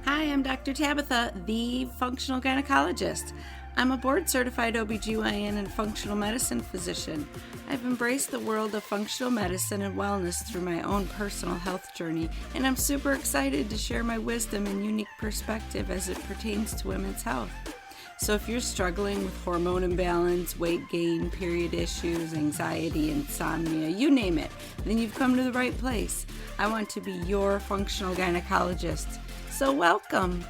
Hi, I'm Dr. Tabitha, the functional gynecologist. I'm a board-certified OBGYN and functional medicine physician. I've embraced the world of functional medicine and wellness through my own personal health journey, and I'm super excited to share my wisdom and unique perspective as it pertains to women's health. So if you're struggling with hormone imbalance, weight gain, period issues, anxiety, insomnia, you name it, then you've come to the right place. I want to be your functional gynecologist. So welcome.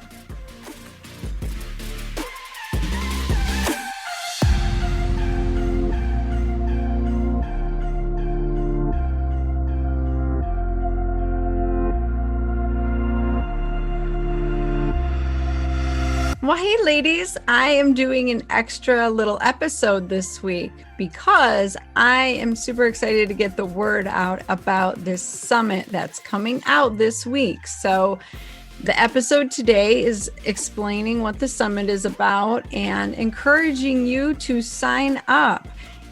Well, hey ladies, I am doing an extra little episode this week because I am super excited to get the word out about this summit that's coming out this week. So the episode today is explaining what the summit is about and encouraging you to sign up.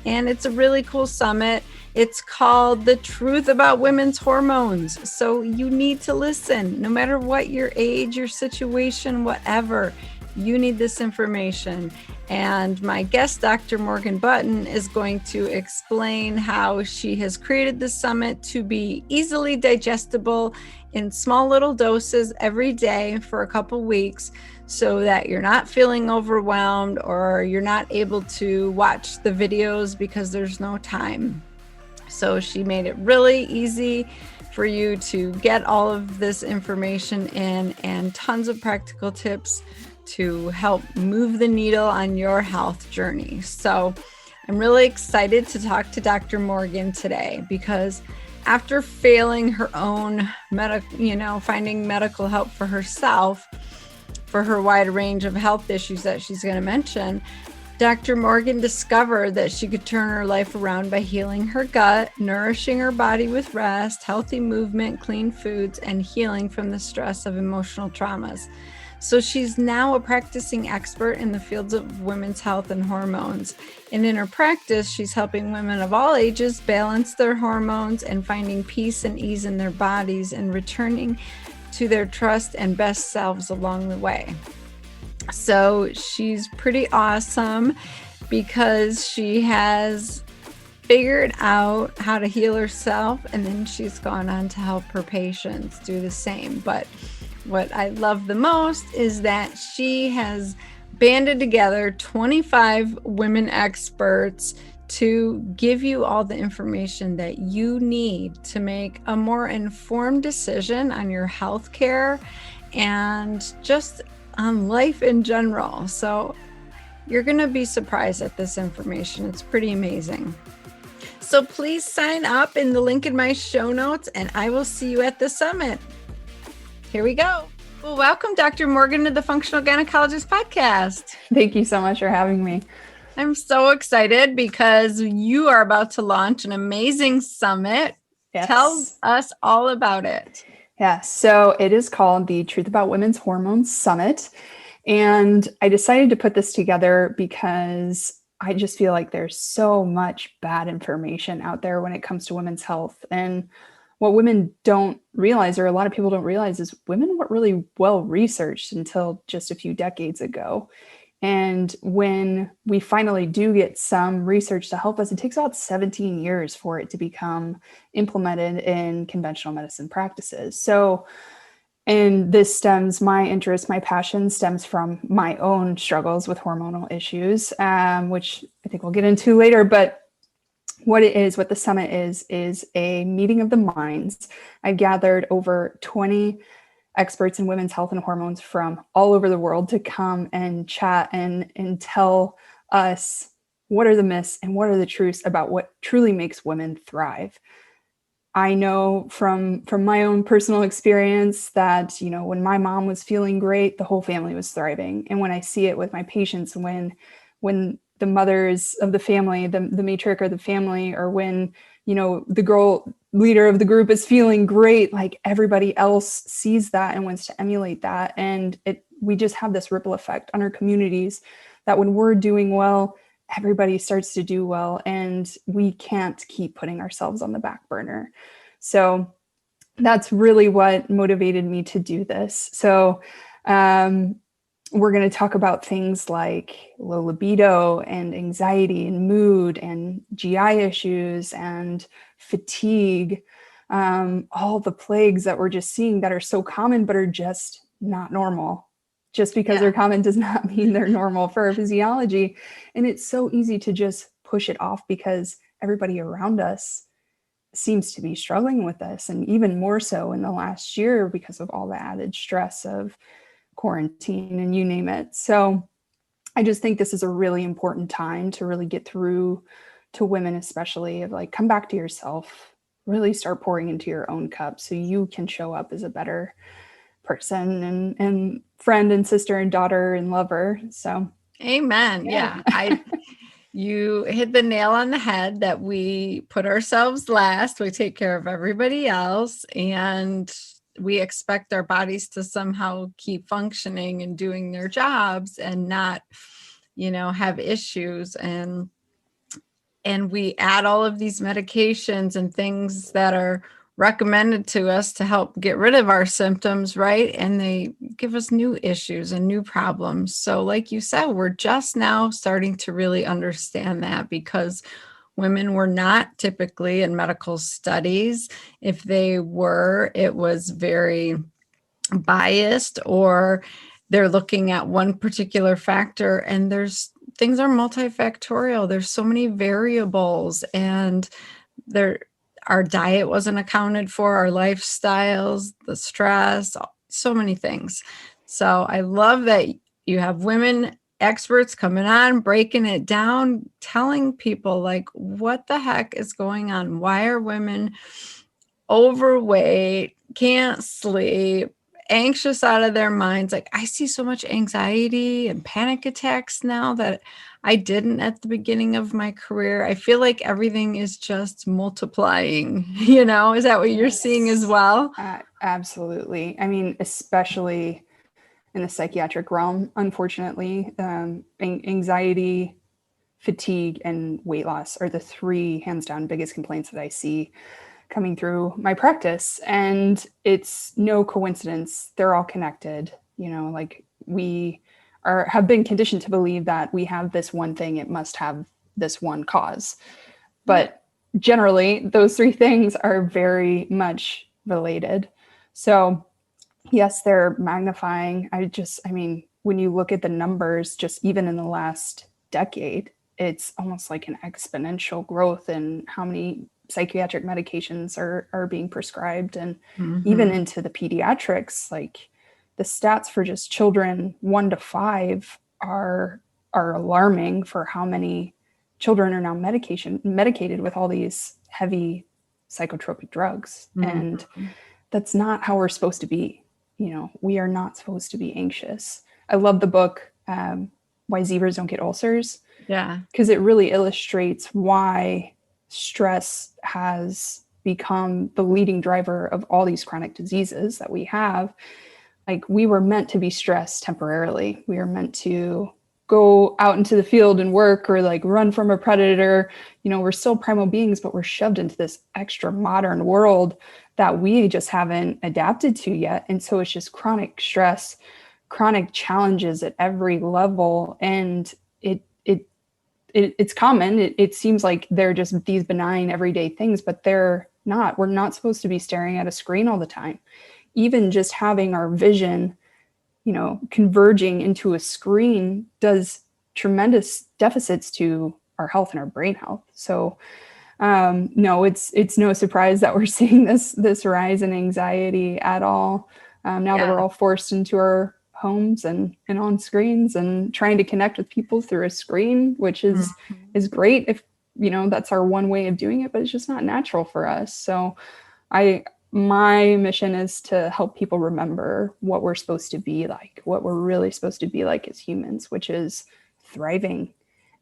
And it's a really cool summit. It's called The Truth About Women's Hormones. So you need to listen, no matter what your age, your situation, whatever. You need this information. And my guest, Dr. Morgan Button, is going to explain how she has created the summit to be easily digestible in small little doses every day for a couple weeks so that you're not feeling overwhelmed or you're not able to watch the videos because there's no time. So she made it really easy for you to get all of this information in and tons of practical tips to help move the needle on your health journey. So I'm really excited to talk to Dr. Morgan today because after failing her own finding medical help for herself for her wide range of health issues that she's going to mention, Dr. Morgan discovered that she could turn her life around by healing her gut, nourishing her body with rest, healthy movement, clean foods, and healing from the stress of emotional traumas. So she's now a practicing expert in the fields of women's health and hormones. And in her practice, she's helping women of all ages balance their hormones and finding peace and ease in their bodies and returning to their trust and best selves along the way. So she's pretty awesome because she has figured out how to heal herself, and then she's gone on to help her patients do the same. But what I love the most is that she has banded together 25 women experts to give you all the information that you need to make a more informed decision on your health care and just on life in general. So you're going to be surprised at this information. It's pretty amazing. So please sign up in the link in my show notes, and I will see you at the summit. Here we go. Well, welcome, Dr. Morgan, to the Functional Gynecologist Podcast. Thank you so much for having me. I'm so excited because you are about to launch an amazing summit. Yes. Tell us all about it. Yeah, so it is called the Truth About Women's Hormones Summit. And I decided to put this together because I just feel like there's so much bad information out there when it comes to women's health. And what women don't realize, or a lot of people don't realize, is women weren't really well researched until just a few decades ago. And when we finally do get some research to help us, it takes about 17 years for it to become implemented in conventional medicine practices. So, and this stems, my interest, my passion stems from my own struggles with hormonal issues, which I think we'll get into later. But what the summit is a meeting of the minds. I gathered over 20 experts in women's health and hormones from all over the world to come and chat and tell us what are the myths and what are the truths about what truly makes women thrive. I know from my own personal experience that, when my mom was feeling great, the whole family was thriving. And when I see it with my patients, when the mothers of the family, the matriarch of the family, or when, the girl leader of the group is feeling great, like everybody else sees that and wants to emulate that. And we just have this ripple effect on our communities that when we're doing well, everybody starts to do well, and we can't keep putting ourselves on the back burner. So that's really what motivated me to do this. So Um, we're going to talk about things like low libido and anxiety and mood and GI issues and fatigue, all the plagues that we're just seeing that are so common but are just not normal. Just because they're Yeah. common does not mean they're normal for our physiology. And it's so easy to just push it off because everybody around us seems to be struggling with this, and even more so in the last year because of all the added stress of quarantine and you name it. So I just think this is a really important time to really get through to women, especially of like, come back to yourself, really start pouring into your own cup so you can show up as a better person and friend and sister and daughter and lover. So Amen. yeah. Yeah. You hit the nail on the head that we put ourselves last. We take care of everybody else, and we expect our bodies to somehow keep functioning and doing their jobs and not, have issues. And we add all of these medications and things that are recommended to us to help get rid of our symptoms, right? And they give us new issues and new problems. So, like you said, we're just now starting to really understand that, because women were not typically in medical studies. If they were, it was very biased, or they're looking at one particular factor, and things are multifactorial. There's so many variables, and there our diet wasn't accounted for, our lifestyles, the stress, so many things. So I love that you have women experts coming on, breaking it down, telling people like, what the heck is going on? Why are women overweight, can't sleep, anxious out of their minds? Like, I see so much anxiety and panic attacks now that I didn't at the beginning of my career. I feel like everything is just multiplying, Is that what you're seeing as well? Absolutely. I mean, especially in the psychiatric realm, unfortunately, anxiety, fatigue, and weight loss are the three hands down biggest complaints that I see coming through my practice. And it's no coincidence. They're all connected. Like we have been conditioned to believe that we have this one thing, it must have this one cause. Yeah. But generally, those three things are very much related. So yes, they're magnifying. I mean, when you look at the numbers, just even in the last decade, it's almost like an exponential growth in how many psychiatric medications are being prescribed. And even Mm-hmm. into the pediatrics, like the stats for just children 1 to 5 are alarming for how many children are now medicated with all these heavy psychotropic drugs. And Mm-hmm. that's not how we're supposed to be. We are not supposed to be anxious. I love the book, Why Zebras Don't Get Ulcers, Yeah. because it really illustrates why stress has become the leading driver of all these chronic diseases that we have. Like, we were meant to be stressed temporarily. We are meant to go out into the field and work, or like run from a predator. We're still primal beings, but we're shoved into this extra modern world that we just haven't adapted to yet. And so it's just chronic stress, chronic challenges at every level. And it's common. It seems like they're just these benign everyday things, but they're not. We're not supposed to be staring at a screen all the time. Even just having our vision, converging into a screen does tremendous deficits to our health and our brain health. So no, it's no surprise that we're seeing this rise in anxiety at all. Now that we're Yeah. all forced into our homes and on screens and trying to connect with people through a screen, which is great if that's our one way of doing it, but it's just not natural for us. So I my mission is to help people remember what we're supposed to be like, what we're really supposed to be like as humans, which is thriving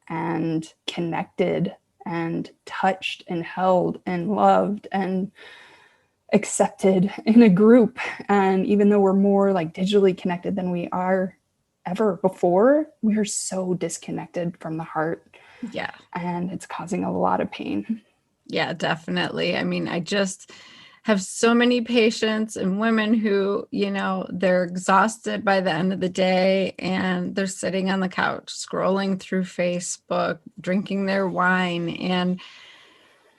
and connected and touched and held and loved and accepted in a group. And even though we're more like digitally connected than we are ever before, we are so disconnected from the heart, Yeah. and it's causing a lot of pain. Yeah, definitely. I mean, I just have so many patients and women who, they're exhausted by the end of the day and they're sitting on the couch, scrolling through Facebook, drinking their wine, and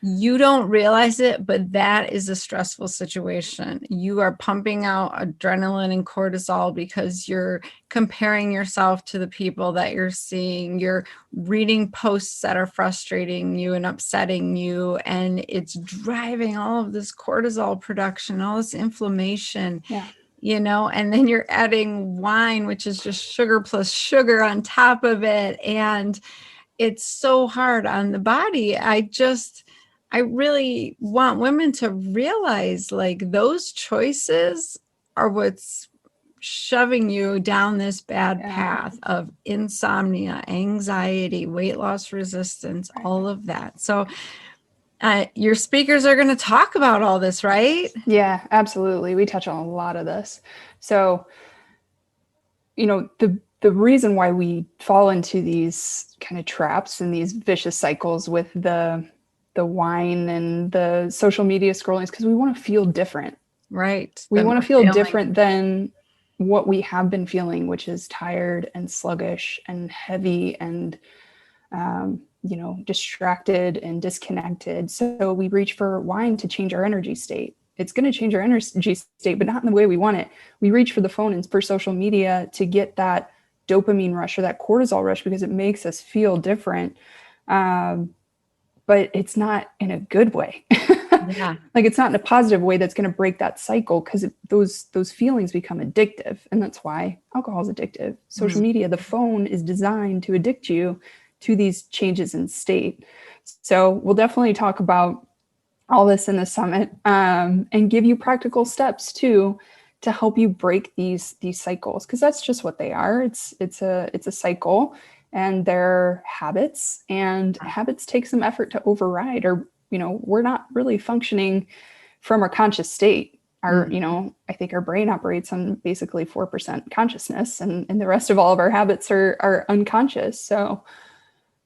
you don't realize it, but that is a stressful situation. You are pumping out adrenaline and cortisol because you're comparing yourself to the people that you're seeing. You're reading posts that are frustrating you and upsetting you, and it's driving all of this cortisol production, all this inflammation. Yeah. And then you're adding wine, which is just sugar plus sugar on top of it. And it's so hard on the body. I really want women to realize, like, those choices are what's shoving you down this bad path of insomnia, anxiety, weight loss resistance, all of that. So your speakers are going to talk about all this, right? Yeah, absolutely. We touch on a lot of this. So, the reason why we fall into these kind of traps and these vicious cycles with the wine and the social media scrolling is because we want to feel different. Right. We want to feel different than what we have been feeling, which is tired and sluggish and heavy and, distracted and disconnected. So we reach for wine to change our energy state. It's going to change our energy state, but not in the way we want it. We reach for the phone and for social media to get that dopamine rush or that cortisol rush because it makes us feel different. But it's not in a good way. Yeah. Like, it's not in a positive way that's going to break that cycle, because those feelings become addictive. And that's why alcohol is addictive. Social media, the phone is designed to addict you to these changes in state. So we'll definitely talk about all this in the summit, and give you practical steps too to help you break these cycles, because that's just what they are. It's a cycle, and they're habits, and habits take some effort to override, or we're not really functioning from our conscious state. I think our brain operates on basically 4% consciousness, and the rest of all of our habits are unconscious. So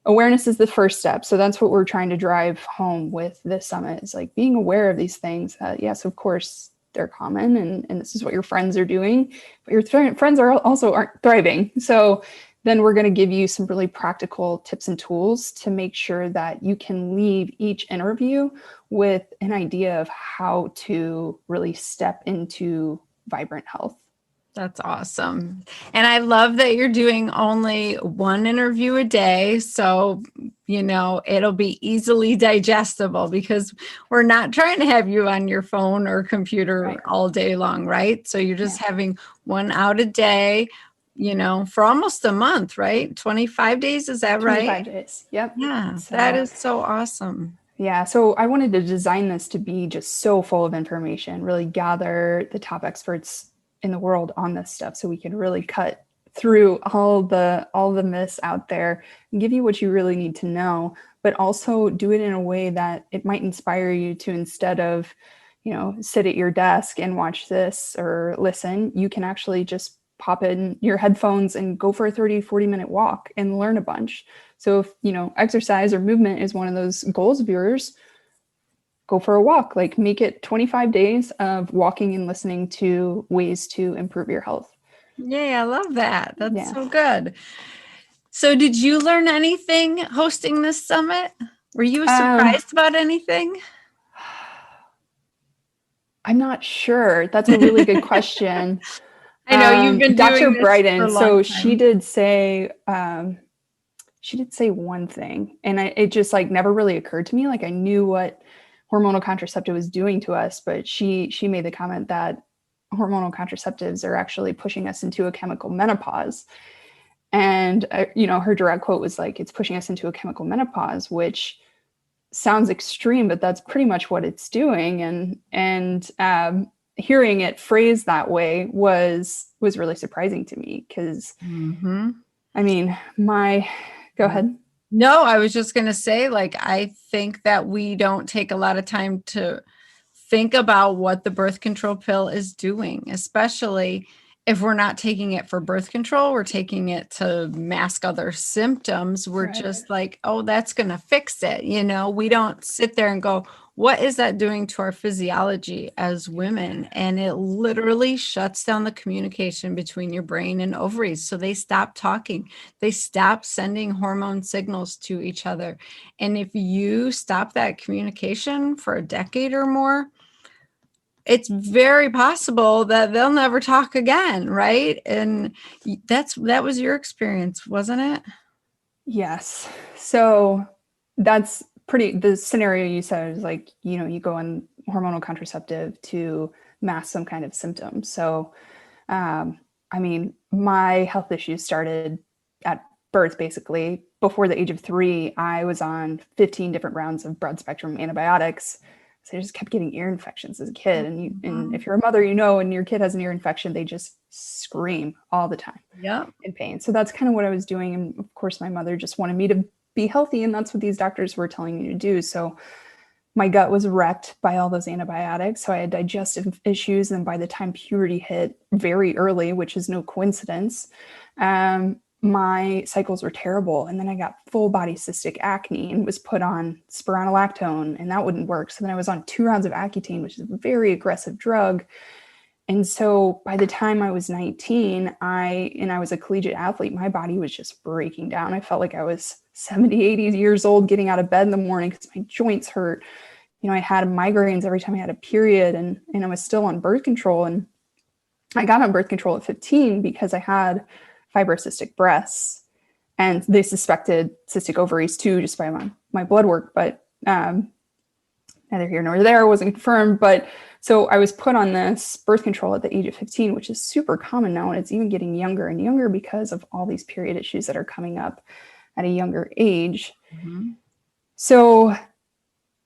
awareness is the first step. So that's what we're trying to drive home with this summit, is like being aware of these things. Yes, of course, they're common, and this is what your friends are doing, but your friends aren't thriving. So then we're going to give you some really practical tips and tools to make sure that you can leave each interview with an idea of how to really step into vibrant health. That's awesome. And I love that you're doing only one interview a day. So, it'll be easily digestible, because we're not trying to have you on your phone or computer all day long, right? So you're just having one out a day, for almost a month, right? 25 days, is that right? 25 days. Yep. Yeah, that is so awesome. Yeah. So I wanted to design this to be just so full of information, really gather the top experts in the world on this stuff, so we can really cut through all the myths out there and give you what you really need to know, but also do it in a way that it might inspire you to, instead of, sit at your desk and watch this or listen, you can actually just pop in your headphones and go for a 30-40 minute walk and learn a bunch. So if, exercise or movement is one of those goals of yours, go for a walk. Like, make it 25 days of walking and listening to ways to improve your health. Yeah, I love that. That's so good. So did you learn anything hosting this summit? Were you surprised about anything? I'm not sure. That's a really good question. I know you've been Dr. doing this Bryden. for a long So time. she did say one thing, and it just never really occurred to me. Like, I knew what hormonal contraceptive was doing to us, but she made the comment that hormonal contraceptives are actually pushing us into a chemical menopause. And, her direct quote was like, it's pushing us into a chemical menopause, which sounds extreme, but that's pretty much what it's doing. And hearing it phrased that way was really surprising to me, because, go ahead. No, I was just going to say, I think that we don't take a lot of time to think about what the birth control pill is doing, especially if we're not taking it for birth control, we're taking it to mask other symptoms. We're Right. just like, oh, that's going to fix it. We don't sit there and go, what is that doing to our physiology as women? And it literally shuts down the communication between your brain and ovaries. So they stop talking, they stop sending hormone signals to each other. And if you stop that communication for a decade or more, it's very possible that they'll never talk again, right? And that was your experience, wasn't it? Yes. So that's the scenario you said is like, you go on hormonal contraceptive to mask some kind of symptom. So, I mean, my health issues started at birth, basically. Before the age of 3, I was on 15 different rounds of broad spectrum antibiotics. So I just kept getting ear infections as a kid. And if you're a mother, and your kid has an ear infection, they just scream all the time Yeah. in pain. So that's kind of what I was doing. And of course, my mother just wanted me to be healthy. And that's what these doctors were telling me to do. So my gut was wrecked by all those antibiotics. So I had digestive issues. And by the time puberty hit very early, which is no coincidence, my cycles were terrible. And then I got full body cystic acne and was put on spironolactone, and that wouldn't work. So then I was on 2 rounds of Accutane, which is a very aggressive drug. And so by the time I was 19, I was a collegiate athlete, my body was just breaking down. I felt like I was 70, 80 years old getting out of bed in the morning because my joints hurt. I had migraines every time I had a period, and I was still on birth control. And I got on birth control at 15 because I had fibrocystic breasts, and they suspected cystic ovaries too, just by my blood work. But neither here nor there, wasn't confirmed. But so I was put on this birth control at the age of 15, which is super common now. And it's even getting younger and younger because of all these period issues that are coming up at a younger age. Mm-hmm. So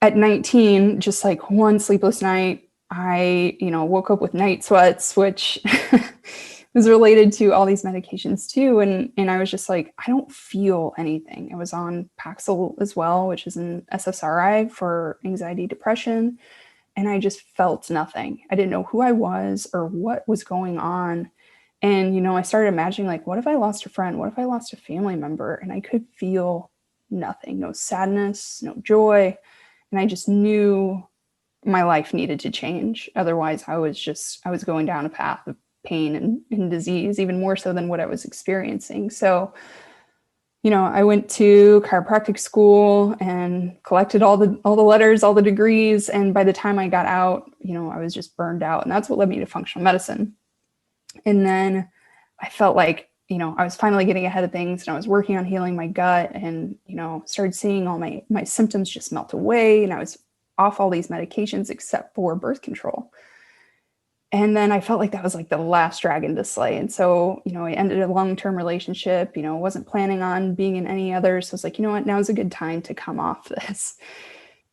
at 19, just like one sleepless night, I, woke up with night sweats, which was related to all these medications too. And I was just like, I don't feel anything. I was on Paxil as well, which is an SSRI for anxiety, depression. And I just felt nothing. I didn't know who I was or what was going on. And, I started imagining, like, what if I lost a friend? What if I lost a family member? And I could feel nothing, no sadness, no joy. And I just knew my life needed to change. Otherwise, I was going down a path of pain and disease, even more so than what I was experiencing. So, I went to chiropractic school and collected all the letters, all the degrees. And by the time I got out, I was just burned out. And that's what led me to functional medicine. And then I felt like, I was finally getting ahead of things, and I was working on healing my gut, and, started seeing all my symptoms just melt away. And I was off all these medications except for birth control. And then I felt like that was like the last dragon to slay. And so, I ended a long-term relationship, wasn't planning on being in any others. So I was like, you know what, now's a good time to come off this.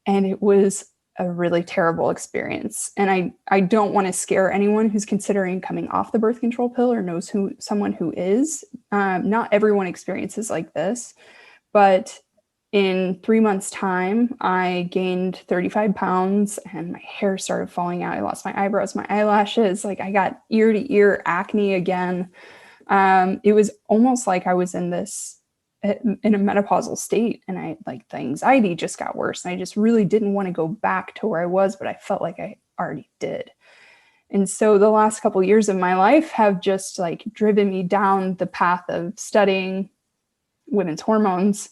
And it was a really terrible experience. And I don't want to scare anyone who's considering coming off the birth control pill or knows someone who is. Not everyone experiences like this, but in 3 months' time, I gained 35 pounds and my hair started falling out. I lost my eyebrows, my eyelashes. Like, I got ear to ear acne again. It was almost like I was in a menopausal state, and the anxiety just got worse. And I just really didn't want to go back to where I was, but I felt like I already did. And so the last couple of years of my life have just driven me down the path of studying women's hormones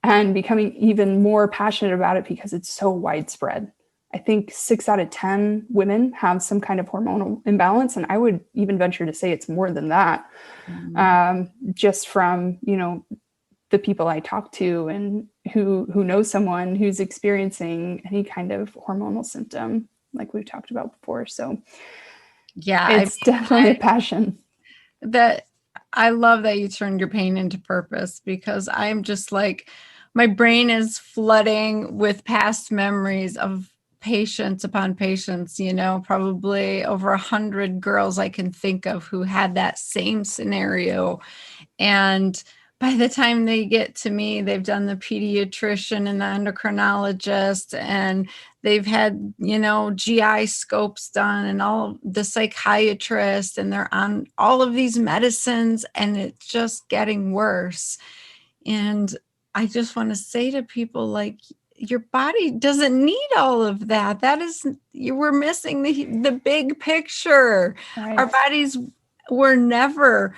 and becoming even more passionate about it because it's so widespread. I think 6 out of 10 women have some kind of hormonal imbalance. And I would even venture to say it's more than that. Just from, the people I talk to and who know someone who's experiencing any kind of hormonal symptom, like we've talked about before. So yeah, it's definitely a passion. That I love that you turned your pain into purpose, because I'm just like, my brain is flooding with past memories of patients upon patients, probably over 100 girls I can think of who had that same scenario. And by the time they get to me, they've done the pediatrician and the endocrinologist, and they've had, GI scopes done and all the psychiatrists, and they're on all of these medicines, and it's just getting worse. And I just want to say to people, like, your body doesn't need all of that. We're missing the big picture. Right. Our bodies were never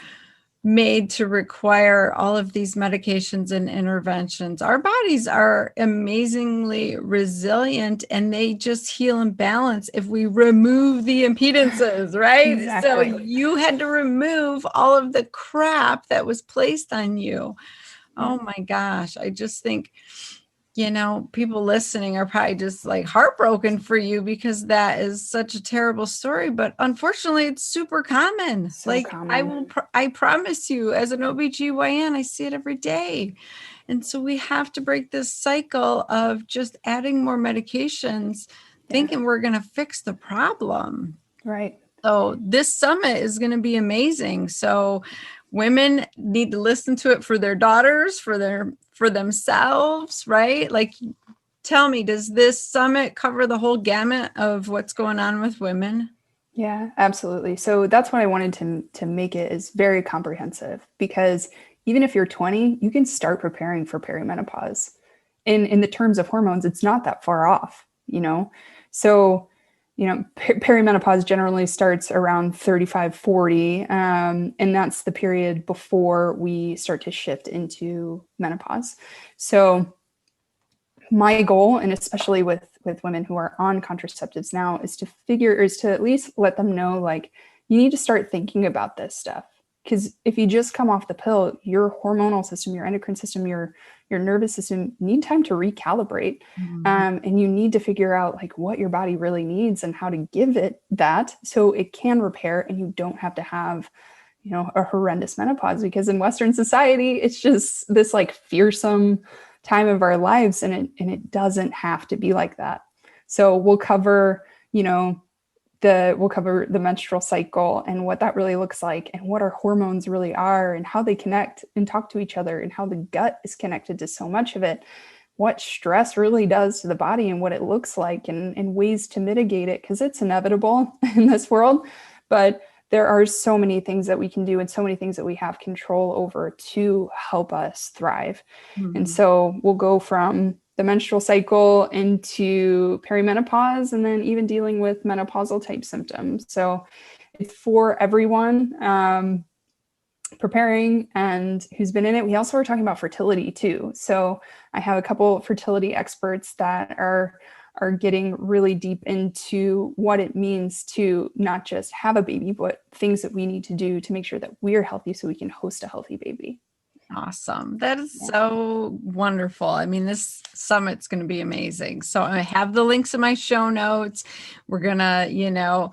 made to require all of these medications and interventions. Our bodies are amazingly resilient, and they just heal and balance if we remove the impedances, right? Exactly. So you had to remove all of the crap that was placed on you. Oh my gosh. I just think, people listening are probably just like heartbroken for you, because that is such a terrible story. But unfortunately, it's super common. So common. I promise you, as an OBGYN, I see it every day. And so we have to break this cycle of just adding more medications, thinking we're going to fix the problem. Right. So this summit is going to be amazing. So women need to listen to it for their daughters, for themselves, right? Like, tell me, does this summit cover the whole gamut of what's going on with women? Yeah, absolutely. So that's what I wanted to make it is very comprehensive, because even if you're 20, you can start preparing for perimenopause. In the terms of hormones, it's not that far off, So, perimenopause generally starts around 35, 40. And that's the period before we start to shift into menopause. So my goal, and especially with women who are on contraceptives now, is to at least let them know, like, you need to start thinking about this stuff. Because if you just come off the pill, your hormonal system, your endocrine system, your nervous system need time to recalibrate. And you need to figure out like what your body really needs and how to give it that so it can repair, and you don't have to have, a horrendous menopause. Because in Western society, it's just this like fearsome time of our lives, and it doesn't have to be like that. So we'll cover, the menstrual cycle and what that really looks like, and what our hormones really are, and how they connect and talk to each other, and how the gut is connected to so much of it, what stress really does to the body and what it looks like, and ways to mitigate it, because it's inevitable in this world. But there are so many things that we can do, and so many things that we have control over to help us thrive. And so we'll go from the menstrual cycle into perimenopause, and then even dealing with menopausal type symptoms. So it's for everyone preparing and who's been in it. We also are talking about fertility too. So I have a couple of fertility experts that are getting really deep into what it means to not just have a baby, but things that we need to do to make sure that we're healthy so we can host a healthy baby. Awesome. That is so wonderful. I mean, this summit's going to be amazing. So I have the links in my show notes. We're going to,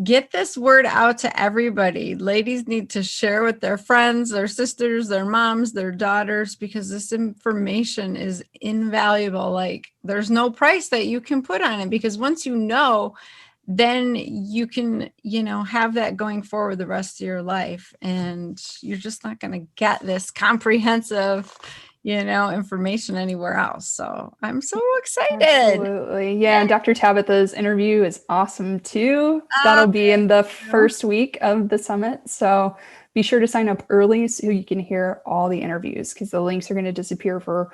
get this word out to everybody. Ladies need to share with their friends, their sisters, their moms, their daughters, because this information is invaluable. Like, there's no price that you can put on it, because once you know, then you can, have that going forward the rest of your life. And you're just not going to get this comprehensive, information anywhere else. So I'm so excited. Absolutely. Yeah. And Dr. Tabitha's interview is awesome too. That'll be in the first week of the summit. So be sure to sign up early so you can hear all the interviews, because the links are going to disappear for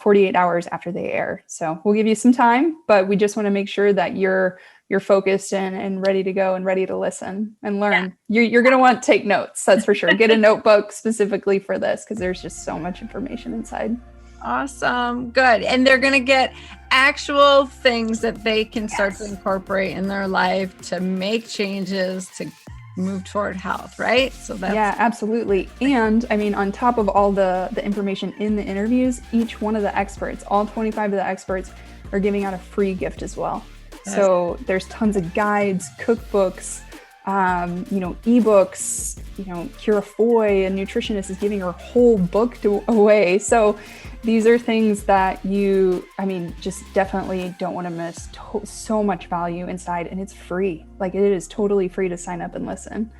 48 hours after they air. So we'll give you some time, but we just want to make sure that you're focused and ready to go and ready to listen and learn. Yeah. You're going to want to take notes. That's for sure. Get a notebook specifically for this, because there's just so much information inside. Awesome. Good. And they're going to get actual things that they can start to incorporate in their life to make changes, to move toward health, right? So that's absolutely. And I mean, on top of all the information in the interviews, each one of the experts, all 25 of the experts, are giving out a free gift as well. So there's tons of guides, cookbooks, ebooks, Kira Foy, a nutritionist, is giving her whole book away. So these are things that just definitely don't want to miss. So much value inside, and it's free. Like, it is totally free to sign up and listen.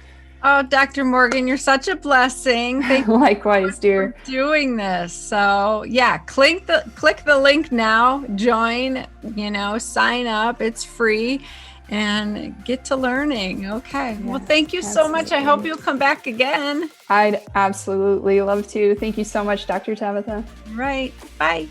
Oh, Dr. Morgan, you're such a blessing. Thank you Likewise, dear. for doing this. So yeah, click the link now, join, sign up. It's free and get to learning. Okay. Yeah, Well, thank you so much. I hope you'll come back again. I'd absolutely love to. Thank you so much, Dr. Tabitha. Right. Bye.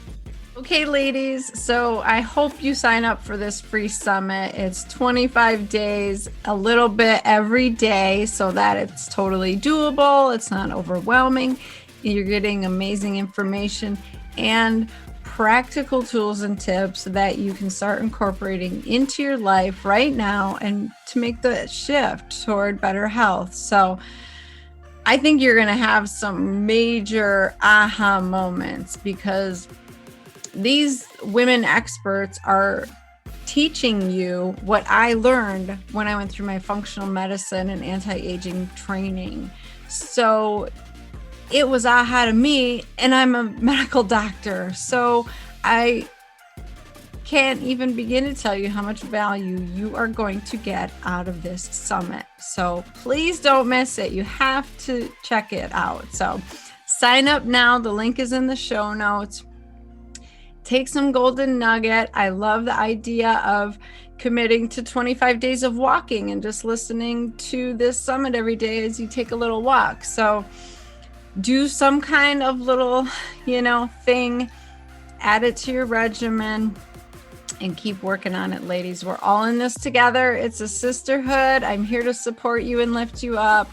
Okay, ladies, so I hope you sign up for this free summit. It's 25 days, a little bit every day, so that it's totally doable. It's not overwhelming. You're getting amazing information and practical tools and tips that you can start incorporating into your life right now and to make the shift toward better health. So I think you're going to have some major aha moments because these women experts are teaching you what I learned when I went through my functional medicine and anti-aging training. So it was aha to me, and I'm a medical doctor. So I can't even begin to tell you how much value you are going to get out of this summit. So please don't miss it. You have to check it out. So sign up now. The link is in the show notes. Take some golden nugget. I love the idea of committing to 25 days of walking and just listening to this summit every day as you take a little walk. So do some kind of little, thing, add it to your regimen and keep working on it, ladies. We're all in this together. It's a sisterhood. I'm here to support you and lift you up,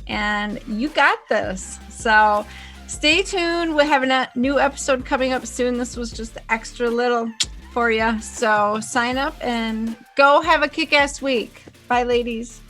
and you got this. So stay tuned. We're having a new episode coming up soon. This was just extra little for you. So sign up and go have a kick-ass week. Bye, ladies.